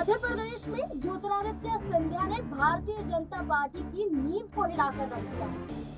मध्य प्रदेश में ज्योतिरादित्य सिंधिया ने भारतीय जनता पार्टी की नींव को हिलाकर रख दिया।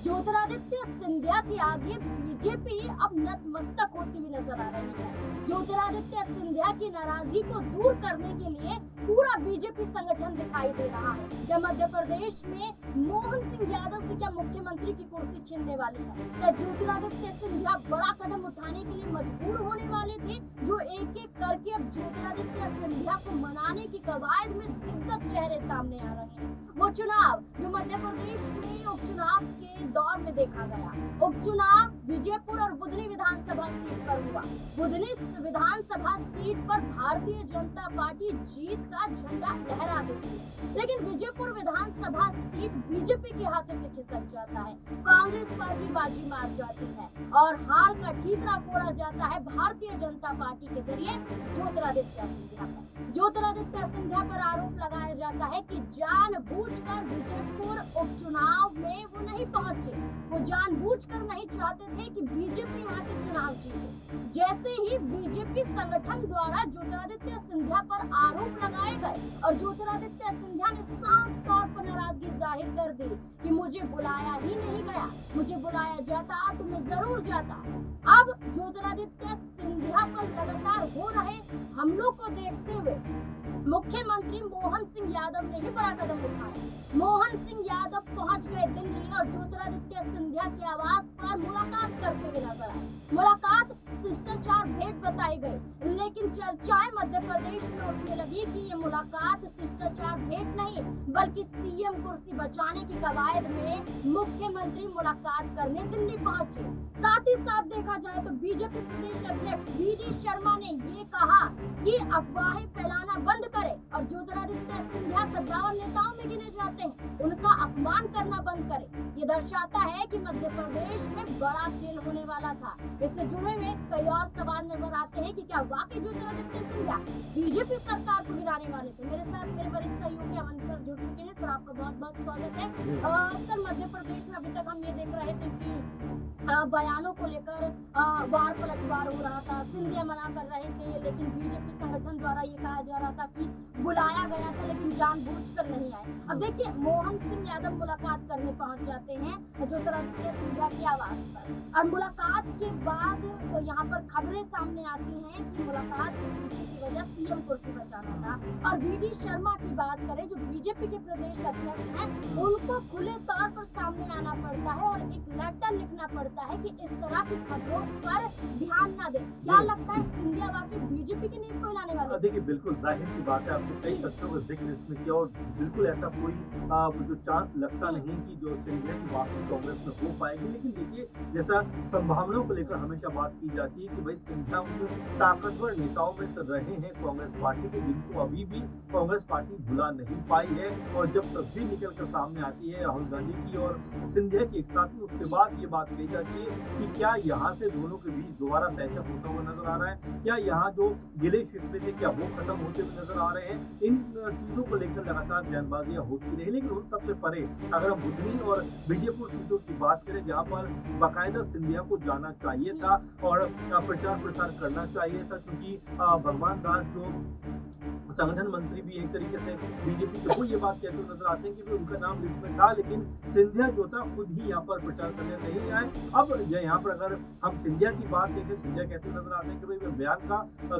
ज्योतिरादित्य सिंधिया के आगे बीजेपी अब नतमस्तक होती हुई नजर आ रही है। ज्योतिरादित्य सिंधिया की नाराजगी को दूर करने के लिए पूरा बीजेपी संगठन दिखाई दे रहा है। क्या मध्य प्रदेश में मोहन सिंह यादव से क्या मुख्यमंत्री की कुर्सी छीनने वाली है? क्या ज्योतिरादित्य सिंधिया बड़ा कदम उठाने के लिए मजबूर होने वाले थे, जो एक एक करके अब ज्योतिरादित्य सिंधिया को मनाने की कवायद में दिग्गज चेहरे सामने आ रहे हैं? वो चुनाव जो मध्य प्रदेश में उपचुनाव के दौर में देखा गया, उपचुनाव विजयपुर और बुधनी विधानसभा सीट पर हुआ। बुधनी विधानसभा सीट पर भारतीय जनता पार्टी जीत का झंडा लहरा देती है, लेकिन विजयपुर विधानसभा सीट बीजेपी के हाथों से खिसक जाता है। कांग्रेस पार्टी बाजी मार जाती है और हार का ठीकरा फोड़ा जाता है भारतीय जनता पार्टी के जरिए ज्योतिरादित्य सिंधिया पर। ज्योतिरादित्य सिंधिया पर आरोप लगाया जाता है कि जानबूझकर विजयपुर उपचुनाव में वो नहीं पहुंचे। वो जानबूझकर नहीं चाहते थे कि बीजेपी वहां से चुनाव जीते। जैसे ही बीजेपी संगठन द्वारा ज्योतिरादित्य सिंधिया पर आरोप लगाए गए और ज्योतिरादित्य सिंधिया ने साफ तौर पर नाराजगी जाहिर कर दी कि मुझे बुलाया ही नहीं गया, मुझे बुलाया जाता तो मैं जरूर जाता। अब ज्योतिरादित्य सिंधिया पर लगातार हो रहे हमलों को देखते हुए मुख्यमंत्री मोहन सिंह यादव ने ही बड़ा कदम उठाया। मोहन सिंह यादव पहुंच गए दिल्ली और ज्योतिरादित्य सिंधिया के आवास पर मुलाकात करते हुए नजर आए। मुलाकात शिष्टाचार भेंट बताई गई, लेकिन चर्चाएं मध्य प्रदेश में उठने लगी कि ये मुलाकात शिष्टाचार भेंट नहीं बल्कि सीएम कुर्सी बचाने की कवायद में मुख्यमंत्री मुलाकात करने दिल्ली पहुंचे। साथ ही साथ देखा जाए तो बीजेपी प्रदेश अध्यक्ष वी.डी. शर्मा ने ये कहा कि अफवाहें फैलाना बंद करें और ज्योतिरादित्य सिंधिया कद्दावर नेताओं में गिने जाते हैं, उनका अपमान करना बंद करें। ये दर्शाता है कि मध्य प्रदेश में बड़ा खेल होने वाला था। इससे जुड़े हुए कई और सवाल नजर आते हैं कि क्या वाकई ज्योतिरादित्य सिंधिया बीजेपी सरकार को गिराने वाले थे। मेरे साथ मेरे वरिष्ठ सहयोगी अमन सर जुड़ चुके हैं। सर, आपका बहुत बहुत स्वागत है। सर, मध्य प्रदेश में अभी तक हम ये देख रहे थे कि बयानों को लेकर वार पलटवार हो रहा था, सिंधिया मना कर रहे थे, लेकिन बीजेपी संगठन द्वारा ये कहा जा रहा था कि बुलाया गया था लेकिन जानबूझकर नहीं आए। अब देखिए, मोहन सिंह यादव मुलाकात करने पहुंच जाते हैं ज्योतिरादित्य सिंधिया के आवास पर और मुलाकात के बाद यहाँ पर खबरें सामने आती हैं कि मुलाकात के पीछे की वजह सीएम कुर्सी बचाना था। और वी.डी. शर्मा की बात करें जो बीजेपी के प्रदेश अध्यक्ष हैं, उनको खुले तौर पर सामने आना पड़ता है और एक लेटर लिखना पड़ता है कि इस तरह की खबरों पर ध्यान न दें। क्या लगता है सिंधिया वाकई बीजेपी के नींव को हिलाने वाले? देखिए, बिल्कुल जाहिर सी बात है, आपने कई तथ्यों का जिक्र इसमें किया और बिल्कुल ऐसा कोई जो चांस लगता नहीं कि जो सिंधिया की वापसी कांग्रेस में हो पाएगी। लेकिन देखिए, जैसा संभावनाओं को लेकर हमेशा बात की जाती है कि भाई सिंधिया उन ताकतवर नेताओं में से रहे हैं कांग्रेस पार्टी के, जिनको अभी भी कांग्रेस पार्टी भुला नहीं पाई है। और जब तस्वीर निकल कर सामने आती है राहुल गांधी की और सिंधिया की एक साथ, उसके बाद ये बात कही जाती है कि क्या यहाँ से दोनों के बीच दोबारा पैचअप होता हुआ नजर आ रहा है, क्या यहाँ जो गिले शिकवे थे क्या वो खत्म होते हुए नजर आ रहे हैं। इन चीजों को लेकर लगातार बयानबाजियां होती रही, लेकिन उन सबसे परे अगर हम बुधनी और विजयपुर सीटों की बात करें जहां पर बाकायदा सिंधिया को जाना चाहिए था और प्रचार प्रसार करना चाहिए था, क्योंकि भगवान दास जो संगठन मंत्री भी एक तरीके से बीजेपी के, वो ये बात कहते हुए नजर आते हैं कि उनका नाम लिस्ट में था, लेकिन सिंधिया जो था खुद ही यहाँ पर प्रचार करने नहीं आए। अब यहाँ पर अगर हम सिंधिया की बात देखें, सिंधिया कहते हुए नजर आते हैं कि भाई मैं बयान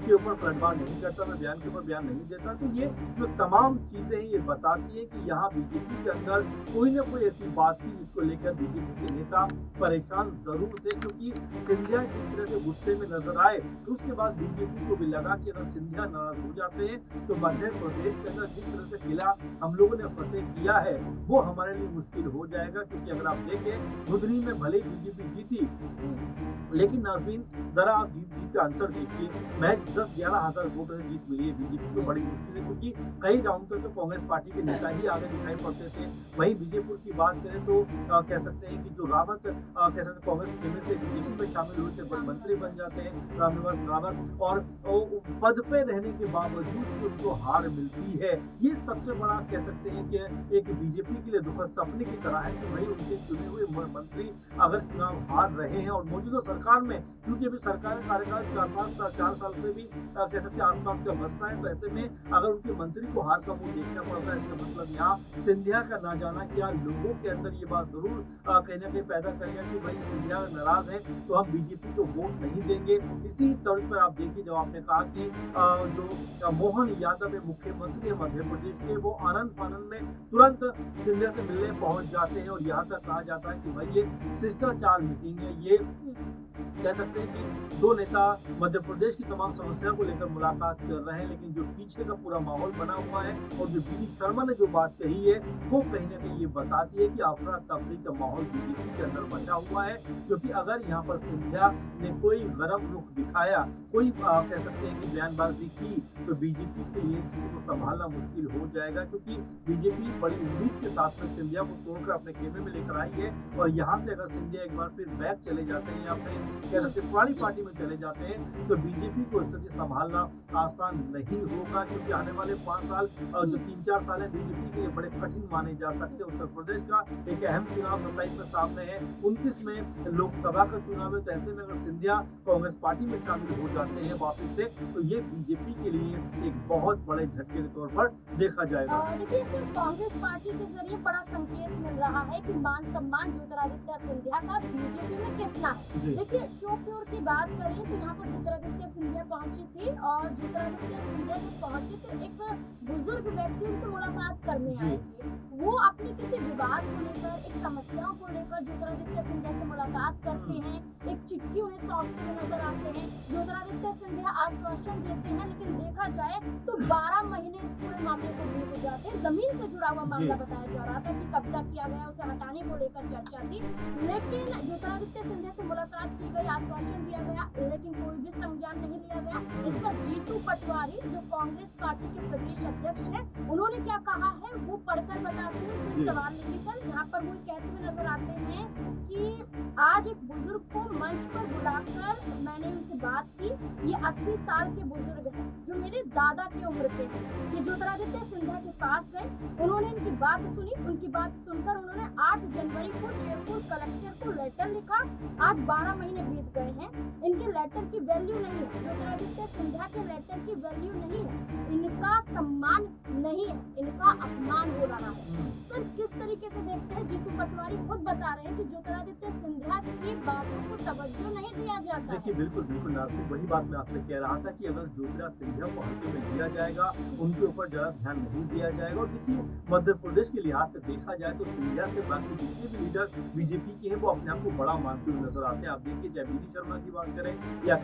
के ऊपर पलटवार नहीं करता, मैं बयान के ऊपर बयान नहीं देता। तो ये जो तमाम चीजें हैं ये बताती है कि यहाँ बीजेपी के अंदर कोई ना कोई ऐसी बात थी जिसको लेकर बीजेपी के नेता परेशान जरूर थे, क्योंकि सिंधिया जिस तरह से गुस्से में नजर आए तो उसके बाद बीजेपी को भी लगा कि अगर सिंधिया नाराज हो जाते हैं तो मध्य प्रदेश के अंदर जिस तरह से किला हम लोगों ने फतेह किया है वो हमारे लिए मुश्किल हो जाएगा। क्योंकि अगर आप देखें, बुधनी में भले ही बीजेपी जीती, लेकिन नाज़रीन जरा आप जीत का अंतर देखिए, महज 10-11 हजार वोटों से जीत मिली है बीजेपी को, बड़ी मुश्किल है, क्योंकि कई राउंड तक तो कांग्रेस पार्टी के नेता ही आगे दिखाई पड़ते थे। वहीं विजयपुर की बात करें तो कह सकते हैं कि जो रावत कह सकते हैं कांग्रेस खेमे से बीजेपी में शामिल हुए थे, मंत्री बन जाते हैं रामनिवास रावत, और पद पे रहने के बावजूद जो उनको हार मिलती है। ये सबसे बड़ा कह सकते हैं कि एक बीजेपी के लिए दुखद सपने की तरह है कि भाई उनके चुने हुए मंत्री अगर चुनाव हार रहे हैं और मौजूदा सरकार में, क्योंकि अभी सरकार का कार्यकाल 4 साल से भी कह सकते हैं आसपास का बचता है, तो ऐसे में अगर उनके मंत्री को हार का मुंह देखना पड़ता है, इसका मतलब यहाँ सिंधिया का ना जाना क्या लोगों के अंदर ये बात जरूर कहीं ना कहीं पैदा करेगा कि भाई सिंधिया नाराज है तो हम बीजेपी को वोट नहीं देंगे। इसी तर्ज पर आप देखिए, जब आपने कहा कि जो मोहन यादव है मुख्यमंत्री है मध्य प्रदेश के, वो आनंद फानंद में तुरंत सिंधिया से मिलने पहुंच जाते हैं और यहाँ तक कहा जाता है कि भाई ये शिष्टाचार मीटिंग है। ये कह सकते हैं कि दो नेता मध्य प्रदेश की तमाम समस्याओं को लेकर मुलाकात कर रहे हैं, लेकिन जो पीछे का पूरा माहौल बना हुआ है और जो वी डी शर्मा ने जो बात कही है वो कहीं ना कहीं ये बताती है कि अफरा तफरी का माहौल बीजेपी के अंदर बचा हुआ है। क्योंकि अगर यहाँ पर सिंधिया ने कोई गरम रुख दिखाया, कोई कह सकते हैं कि बयानबाजी की, तो बीजेपी के लिए स्थिति को संभालना मुश्किल हो जाएगा। क्योंकि बीजेपी बड़ी उम्मीद के साथ में सिंधिया को तोड़कर अपने खेमे में लेकर आई है और यहाँ से अगर सिंधिया एक बार फिर बैक चले जाते हैं या अपने कह सकते पुरानी पार्टी में चले जाते हैं तो बीजेपी को स्थिति संभालना आसान नहीं होगा। क्योंकि आने वाले 5 साल और जो 3-4 साल है बीजेपी के लिए बड़े कठिन माने जा सकते हैं। उत्तर प्रदेश का एक अहम चुनाव 27 में सामने है, 29 में लोकसभा का चुनाव है, तो ऐसे में अगर सिंधिया कांग्रेस पार्टी में शामिल हो जाते हैं वापिस से, तो ये बीजेपी के लिए एक बहुत बड़े झटके के तौर पर देखा जाएगा। देखिए, सिर्फ कांग्रेस पार्टी के जरिए बड़ा संकेत मिल रहा है कि मान सम्मान ज्योतिरादित्य सिंधिया का बीजेपी में कितना है। देखिए, श्योपुर की बात करें तो यहाँ पर ज्योतिरादित्य सिंधिया पहुंची थी और ज्योतिरादित्य सिंधिया जब पहुंचे तो एक बुजुर्ग व्यक्ति उनसे मुलाकात करने आए थे। वो अपने किसी विवाद को लेकर, एक समस्याओं को लेकर ज्योतिरादित्य सिंधिया से मुलाकात करते हैं, एक चिट्ठी उन्हें सौंपते हुए नजर आते हैं। ज्योतिरादित्य सिंधिया आश्वासन देते हैं, लेकिन देखा जाए तो 12 महीने इस पूरे मामले को बीत जाते हैं। जमीन से जुड़ा हुआ मामला बताया जा रहा था कि कब्जा किया गया, उसे हटाने को लेकर चर्चा थी, लेकिन ज्योतिरादित्य सिंधिया से मुलाकात की गई, आश्वासन दिया गया, लेकिन कोई भी संज्ञान नहीं लिया गया। इस पर जीतू पटवारी जो कांग्रेस पार्टी के प्रदेश अध्यक्ष हैं, उन्होंने क्या कहा है वो पढ़कर बताते हैं। फिर सवाल नहीं सर, यहाँ पर वो कहते हुए नजर आते हैं कि आज एक बुजुर्ग को मंच पर बुलाकर मैंने उनसे बात की, ये 80 साल के बुजुर्ग हैं जो मेरे दादा की उम्र के हैं। ये ज्योतिरादित्य सिंधिया के पास गए, उन्होंने इनकी बात सुनी, उनकी बात सुनकर उन्होंने 8 जनवरी को शेरपुर कलेक्टर को लेटर लिखा। आज 12 महीने बीत गए हैं, इनके लेटर की वैल्यू नहीं है, ज्योतिरादित्य सिंधिया के लेटर की वैल्यू नहीं है, इनका सम्मान नहीं है, इनका अपमान हो रहा है। सर, किस तरीके से देखते हैं? जीतू पटवारी खुद बता रहे हैं कि ज्योतिरादित्य सिंधिया की बातों को तवज्जो नहीं दिया जाता। देखिए, बिल्कुल बिल्कुल नाज़रीन, वही बात मैं आपसे कह रहा था कि अगर ज्योतिरादित्य सिंधिया को हल्के में लिया जाएगा, उनके ऊपर ज्यादा ध्यान नहीं दिया जाएगा। और देखिए, मध्य प्रदेश के लिहाज से देखा जाए तो सिंधिया से बाकी जितने भी लीडर बीजेपी के हैं वो अपने आप को बड़ा मानते हुए नजर आते हैं। आप देखिए, चाहे वी डी शर्मा की बात करें या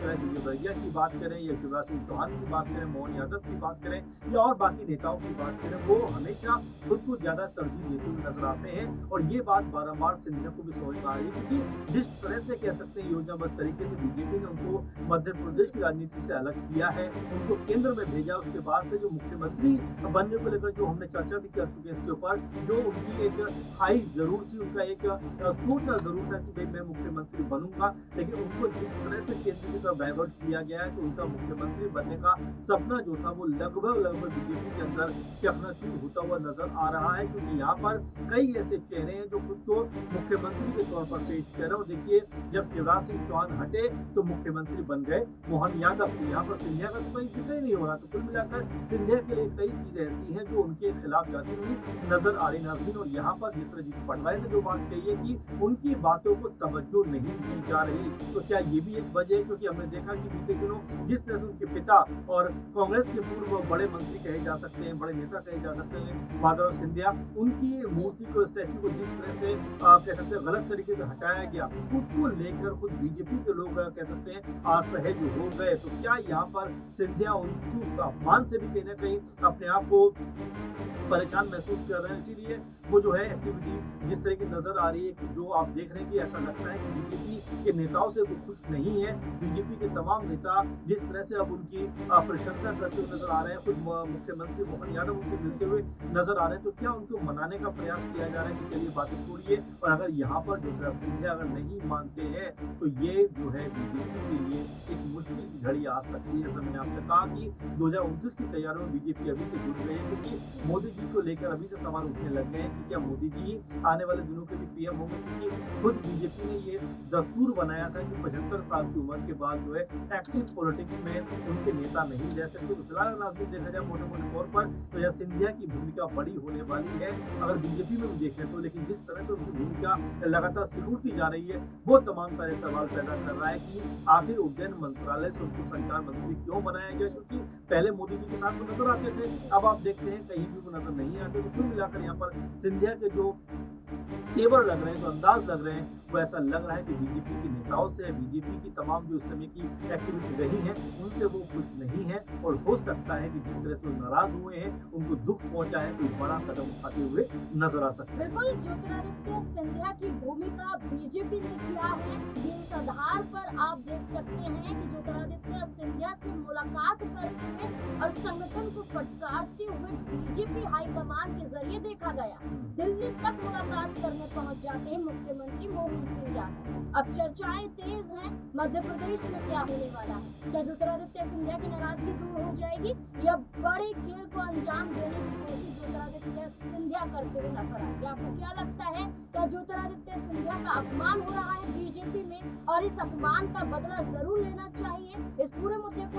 विजय की बात करें या शिवराज सिंह चौहान की बात करें, मोहन यादव की बात करें या और बाकी नेताओं की बात करें, वो हमेशा खुद को ज्यादा तरजीह देते हुए नजर आते हैं। और ये बात बारंबार सिंधिया को भी समझ में आ रही है, क्योंकि जिस तरह से कह सकते हैं योजनाबद्ध तरीके से बीजेपी ने उनको मध्य प्रदेश की राजनीति से अलग किया है, उनको केंद्र में भेजा, उसके बाद से जो मुख्यमंत्री बनने को लेकर जो हमने चर्चा भी कर चुके हैं इसके ऊपर, जो उनकी एक हाई जरूर थी, उनका एक सोचना जरूर था कि भाई मैं मुख्यमंत्री बनूंगा, लेकिन उनको जिस तरह से केंद्र की तरफ डाइवर्ट किया गया है तो उनका मुख्यमंत्री बनने का सपना जो था वो लगभग बीजेपी के अंदर चकनाचूर होता हुआ नजर आ रहा है। क्योंकि यहाँ पर कई ऐसे चेहरे हैं जो खुद को मुख्यमंत्री के तौर पर पेश कर रहे हैं। देखिए, जब शिवराज सिंह चौहान हटे तो मुख्यमंत्री बन गए मोहन यादव, यहाँ पर सिंधिया का तो कहीं जिक्र ही नहीं हो रहा। तो कुल मिलाकर सिंधिया के लिए कई चीजें ऐसी हैं जो उनके खिलाफ जाती हुई नजर आ रही नाज़रीन। और यहाँ पर जिस तरह जीतू पटवारी ने जो बात कही है कि उनकी बातों को तवज्जो नहीं दी जा रही, तो क्या ये भी एक वजह है? क्योंकि हमने देखा कि बीते दिनों जिस तरह से उनके पिता और कांग्रेस के पूर्व बड़े मंत्री कहे जा सकते हैं, बड़े नेता कहे जा सकते हैं, माधव सिंधिया, उनकी मूर्ति को, स्टैच्यू को जिस तरह से कह सकते हैं गलत तरीके से हटाया गया, उसको लेकर खुद बीजेपी के लोग कह सकते हैं असहज हो गए। तो क्या यहाँ पर सिंधिया उनके अपमान से भी कहीं ना कहीं अपने आप को परेशान महसूस कर रहे हैं? इसीलिए वो जो है एक्टिविटी जिस तरह की नजर आ रही है कि जो आप देख रहे हैं कि ऐसा लगता है कि बीजेपी के नेताओं से वो खुश नहीं है। बीजेपी के तमाम नेता जिस तरह से अब उनकी प्रशंसा करते हुए नजर आ रहे हैं, खुद मुख्यमंत्री मोहन यादव उनसे मिलते हुए नजर आ रहे हैं, तो क्या उनको मनाने का प्रयास किया जा रहा है कि चलिए बातें छोड़िए? और अगर यहाँ पर ज्योतिरादित्य सिंधिया अगर नहीं मानते हैं तो ये जो है बीजेपी के लिए एक मुश्किल की घड़ी आ सकती है। जैसा मैंने आपसे कहा कि 2029 की तैयारियों में बीजेपी अभी से जुट गई है, क्योंकि मोदी जी को लेकर अभी से सवाल उठने लग गए हैं कि क्या मोदी जी आने वाले दिनों के लिए पीएम होंगे, क्योंकि खुद बीजेपी ने ये दस्तूर बनाया था कि 75 साल की उम्र के बाद जो है एक्टिव पॉलिटिक्स में उनके नेता नहीं रह सकते। तो फिलहाल अगर आपको देखा जाए मोटे-मोटे तौर पर तो यह सिंधिया की भूमिका बड़ी होने वाली है अगर बीजेपी में भी देखें तो। लेकिन जिस तरह से उनकी भूमिका लगातार सिकुड़ती जा रही है, वो तमाम सारे सवाल पैदा कर रहा है कि आखिर उड्डयन मंत्रालय से उनको संचार मंत्री क्यों बनाया गया, क्योंकि पहले मोदी जी के साथ वो नजर आते थे, अब आप देखते हैं कहीं भी वो नजर नहीं आते। तो कुल मिलाकर यहाँ पर सिंधिया के जो तेवर लग रहे हैं, जो अंदाज लग रहे हैं, वो ऐसा लग रहा है कि बीजेपी के नेताओं से, बीजेपी की तमाम जो इस समय की एक्टिविटी रही है उनसे वो खुश नहीं है। और हो सकता है कि जिस तरह से वो नाराज हुए हैं, उनको दुख पहुंचा है, कोई बड़ा कदम उठाते हुए नजर आ सकता है। बिल्कुल, ज्योतिरादित्य सिंधिया की भूमिका बीजेपी ने किया है। इस आधार पर आप देख सकते हैं कि ज्योतिरादित्य सिंधिया से मुलाकात करते हुए और संगठन को फटकारते हुए बीजेपी हाईकमान के जरिए देखा गया दिल्ली तक मुलाकात करने पहुंच जाते हैं मुख्यमंत्री मोहन सिंह यादव। अब चर्चाएं तेज हैं, मध्य प्रदेश में क्या होने वाला है? क्या ज्योतिरादित्य सिंधिया की नाराजगी दूर हो जाएगी या बड़े खेल को अंजाम देने की कोशिश ज्योतिरादित्य सिंधिया करते हुए नजर आएगी? आपको क्या लगता है, क्या ज्योतिरादित्य सिंधिया का अपमान हो रहा है बीजेपी में और इस अपमान का बदला जरूर लेना चाहिए? इस पूरे मुद्दे को